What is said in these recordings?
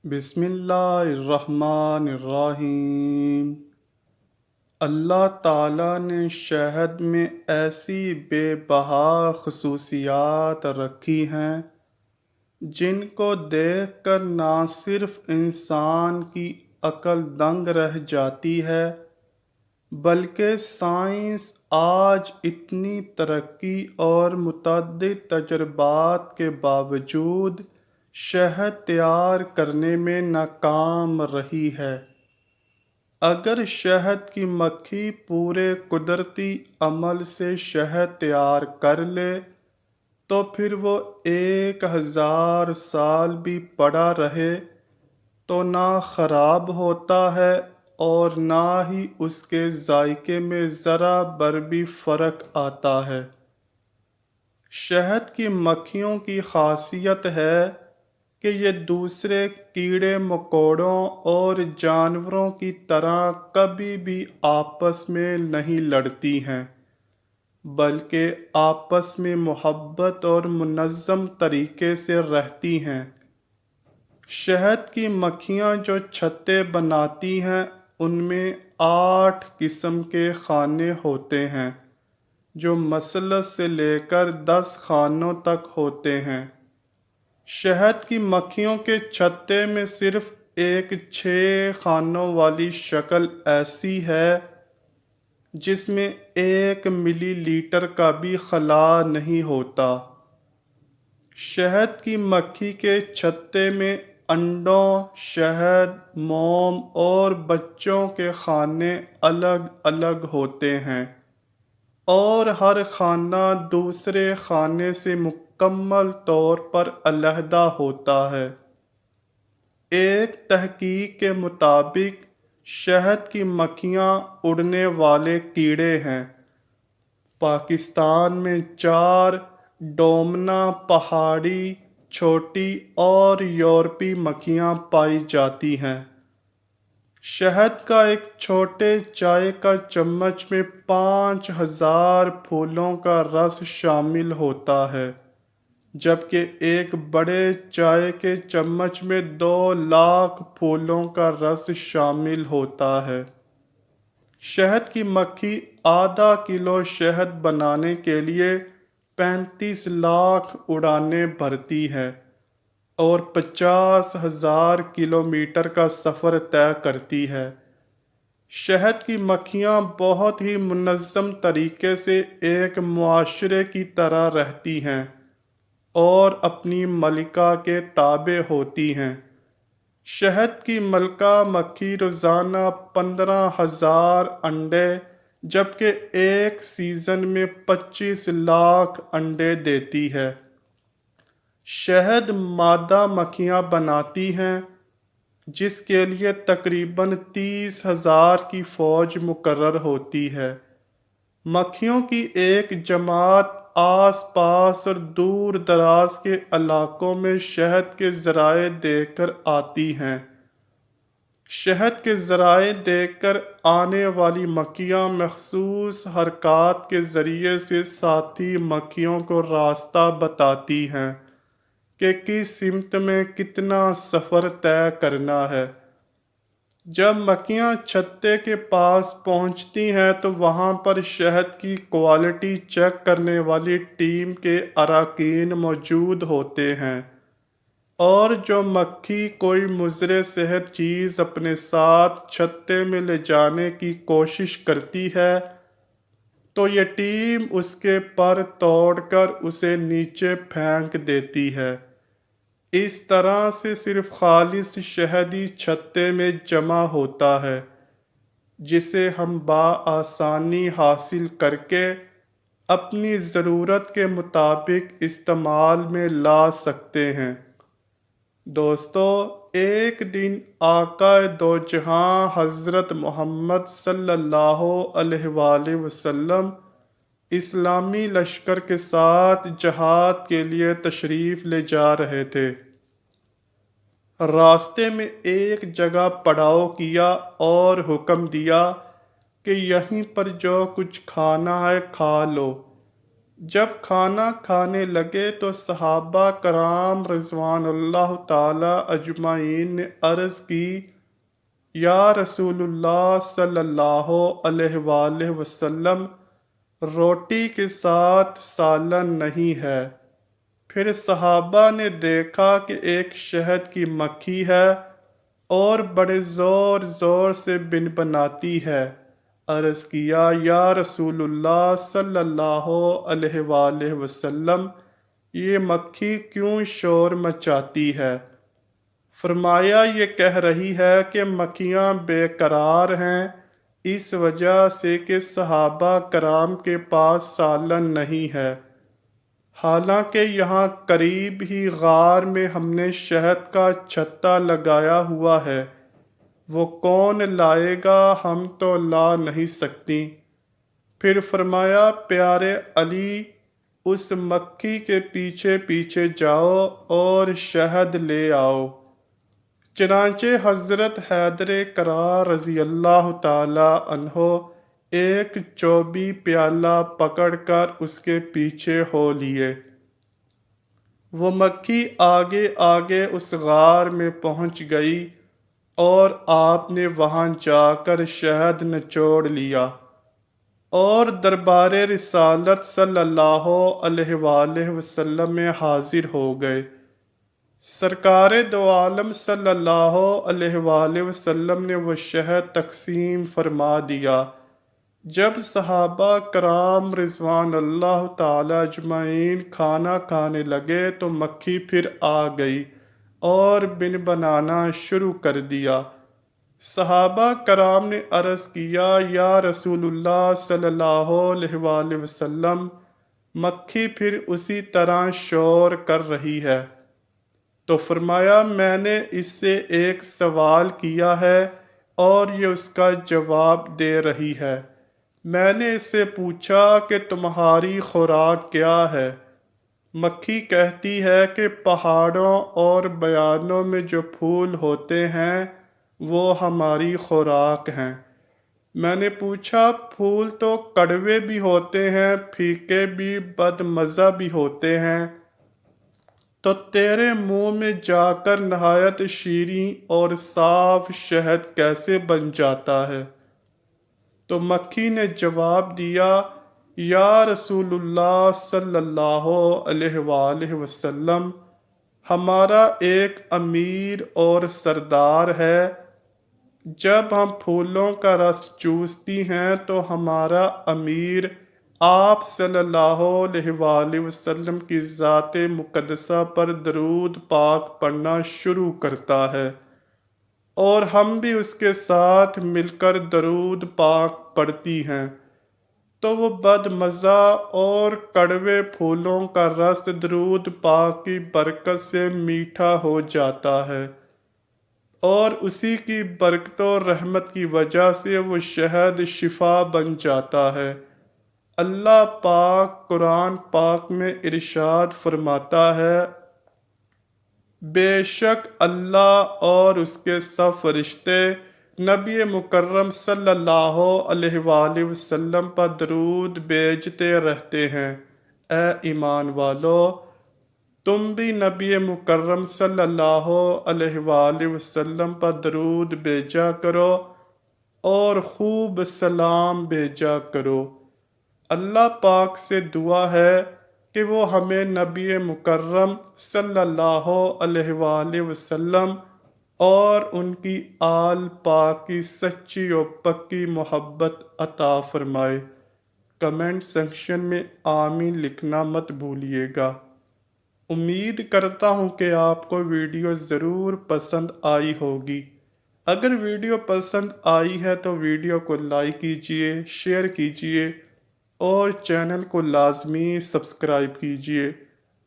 بسم اللہ الرحمن الرحیم۔ اللہ تعالیٰ نے شہد میں ایسی بے بہا خصوصیات رکھی ہیں جن کو دیکھ کر نہ صرف انسان کی عقل دنگ رہ جاتی ہے بلکہ سائنس آج اتنی ترقی اور متعدد تجربات کے باوجود شہد تیار کرنے میں ناکام رہی ہے۔ اگر شہد کی مکھی پورے قدرتی عمل سے شہد تیار کر لے تو پھر وہ 1000 سال بھی پڑا رہے تو نہ خراب ہوتا ہے اور نہ ہی اس کے ذائقے میں ذرا بر بھی فرق آتا ہے۔ شہد کی مکھیوں کی خاصیت ہے کہ یہ دوسرے کیڑے مکوڑوں اور جانوروں کی طرح کبھی بھی آپس میں نہیں لڑتی ہیں بلکہ آپس میں محبت اور منظم طریقے سے رہتی ہیں۔ شہد کی مکھیاں جو چھتیں بناتی ہیں ان میں 8 قسم کے خانے ہوتے ہیں جو مثلث سے لے کر 10 خانوں تک ہوتے ہیں۔ شہد کی مکھیوں کے چھتے میں صرف ایک 6 خانوں والی شکل ایسی ہے جس میں 1 ملی لیٹر کا بھی خلا نہیں ہوتا۔ شہد کی مکھی کے چھتے میں انڈوں، شہد، موم اور بچوں کے خانے الگ الگ ہوتے ہیں اور ہر خانہ دوسرے خانے سے مکمل طور پر علیحدہ ہوتا ہے۔ ایک تحقیق کے مطابق شہد کی مکھیاں اڑنے والے کیڑے ہیں۔ پاکستان میں 4 ڈومنا پہاڑی، چھوٹی اور یورپی مکھیاں پائی جاتی ہیں۔ شہد کا ایک چھوٹے چائے کا چمچ میں 5000 پھولوں کا رس شامل ہوتا ہے جبکہ ایک بڑے چائے کے چمچ میں 2 لاکھ پھولوں کا رس شامل ہوتا ہے۔ شہد کی مکھی آدھا کلو شہد بنانے کے لیے 35 لاکھ اڑانیں بھرتی ہے اور 50,000 کلومیٹر کا سفر طے کرتی ہے۔ شہد کی مکھیاں بہت ہی منظم طریقے سے ایک معاشرے کی طرح رہتی ہیں اور اپنی ملکہ کے تابع ہوتی ہیں۔ شہد کی ملکہ مکھی روزانہ 15,000 انڈے جبکہ ایک سیزن میں 25 لاکھ انڈے دیتی ہے۔ شہد مادہ مکھیاں بناتی ہیں جس کے لیے تقریباً 30,000 کی فوج مقرر ہوتی ہے۔ مکھیوں کی ایک جماعت آس پاس اور دور دراز کے علاقوں میں شہد کے ذرائع دیکھ کر آتی ہیں۔ شہد کے ذرائع دیکھ کر آنے والی مکھیاں مخصوص حرکات کے ذریعے سے ساتھی مکھیوں کو راستہ بتاتی ہیں کہ کس سمت میں کتنا سفر طے کرنا ہے۔ جب مکھیاں چھتے کے پاس پہنچتی ہیں تو وہاں پر شہد کی کوالٹی چیک کرنے والی ٹیم کے اراکین موجود ہوتے ہیں اور جو مکھی کوئی مضر صحت چیز اپنے ساتھ چھتے میں لے جانے کی کوشش کرتی ہے تو یہ ٹیم اس کے پر توڑ کر اسے نیچے پھینک دیتی ہے۔ اس طرح سے صرف خالص شہدی چھتے میں جمع ہوتا ہے جسے ہم بآسانی حاصل کر کے اپنی ضرورت کے مطابق استعمال میں لا سکتے ہیں۔ دوستو، ایک دن آقا دو جہاں حضرت محمد صلی اللہ علیہ وآلہ وسلم اسلامی لشکر کے ساتھ جہاد کے لیے تشریف لے جا رہے تھے۔ راستے میں ایک جگہ پڑاؤ کیا اور حکم دیا کہ یہیں پر جو کچھ کھانا ہے کھا لو۔ جب کھانا کھانے لگے تو صحابہ کرام رضوان اللہ تعالی اجمعین نے عرض کی، یا رسول اللہ صلی اللہ علیہ وآلہ وسلم، روٹی کے ساتھ سالن نہیں ہے۔ پھر صحابہ نے دیکھا کہ ایک شہد کی مکھی ہے اور بڑے زور زور سے بنبناتی ہے۔ عرض کیا، یا رسول اللہ صلی اللہ علیہ وآلہ وسلم، یہ مکھی کیوں شور مچاتی ہے؟ فرمایا، یہ کہہ رہی ہے کہ مکھیاں بے قرار ہیں، اس وجہ سے کہ صحابہ کرام کے پاس سالن نہیں ہے، حالانکہ یہاں قریب ہی غار میں ہم نے شہد کا چھتا لگایا ہوا ہے، وہ کون لائے گا، ہم تو لا نہیں سکتی۔ پھر فرمایا، پیارے علی، اس مکھی کے پیچھے پیچھے جاؤ اور شہد لے آؤ۔ چنانچہ حضرت حیدر کرار رضی اللہ تعالی عنہ ایک چوبی پیالہ پکڑ کر اس کے پیچھے ہو لیے۔ وہ مکھی آگے آگے اس غار میں پہنچ گئی اور آپ نے وہاں جا کر شہد نچوڑ لیا اور دربار رسالت صلی اللہ علیہ وآلہ وسلم میں حاضر ہو گئے۔ سرکار دو عالم صلی اللہ علیہ وآلہ وسلم نے وہ شہد تقسیم فرما دیا۔ جب صحابہ کرام رضوان اللہ تعالی اجمعین کھانا کھانے لگے تو مکھی پھر آ گئی اور بنبنانا شروع کر دیا۔ صحابہ کرام نے عرض کیا، یا رسول اللہ صلی اللہ علیہ وآلہ وسلم، مکھی پھر اسی طرح شور کر رہی ہے۔ تو فرمایا، میں نے اس سے ایک سوال کیا ہے اور یہ اس کا جواب دے رہی ہے۔ میں نے اس سے پوچھا کہ تمہاری خوراک کیا ہے؟ مکھی کہتی ہے کہ پہاڑوں اور بیابانوں میں جو پھول ہوتے ہیں وہ ہماری خوراک ہیں۔ میں نے پوچھا، پھول تو کڑوے بھی ہوتے ہیں، پھیکے بھی، بد مزہ بھی ہوتے ہیں، تو تیرے منہ میں جا کر نہایت شیریں اور صاف شہد کیسے بن جاتا ہے؟ تو مکھی نے جواب دیا، یا رسول اللہ صلی اللہ علیہ وآلہ وسلم، ہمارا ایک امیر اور سردار ہے، جب ہم پھولوں کا رس چوستی ہیں تو ہمارا امیر آپ صلی اللہ علیہ وآلہ وسلم کی ذات مقدسہ پر درود پاک پڑھنا شروع کرتا ہے اور ہم بھی اس کے ساتھ مل کر درود پاک پڑھتی ہیں، تو وہ بد مزہ اور کڑوے پھولوں کا رس درود پاک کی برکت سے میٹھا ہو جاتا ہے اور اسی کی برکت و رحمت کی وجہ سے وہ شہد شفا بن جاتا ہے۔ اللہ پاک قرآن پاک میں ارشاد فرماتا ہے، بے شک اللہ اور اس کے سب فرشتے نبی مکرم صلی اللہ علیہ وآلہ وسلم پر درود بھیجتے رہتے ہیں۔ اے ایمان والو، تم بھی نبی مکرم صلی اللہ علیہ وآلہ وسلم پر درود بھیجا کرو اور خوب سلام بھیجا کرو۔ اللہ پاک سے دعا ہے کہ وہ ہمیں نبی مکرم صلی اللہ علیہ وآلہ وسلم اور ان کی آل پاک کی سچی و پکی محبت عطا فرمائے۔ کمنٹ سیکشن میں آمین لکھنا مت بھولیے گا۔ امید کرتا ہوں کہ آپ کو ویڈیو ضرور پسند آئی ہوگی۔ اگر ویڈیو پسند آئی ہے تو ویڈیو کو لائک کیجئے، شیئر کیجئے اور چینل کو لازمی سبسکرائب کیجئے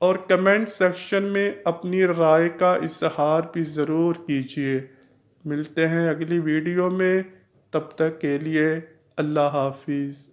اور کمنٹ سیکشن میں اپنی رائے کا اظہار بھی ضرور کیجئے۔ ملتے ہیں اگلی ویڈیو میں، تب تک کے لیے اللہ حافظ۔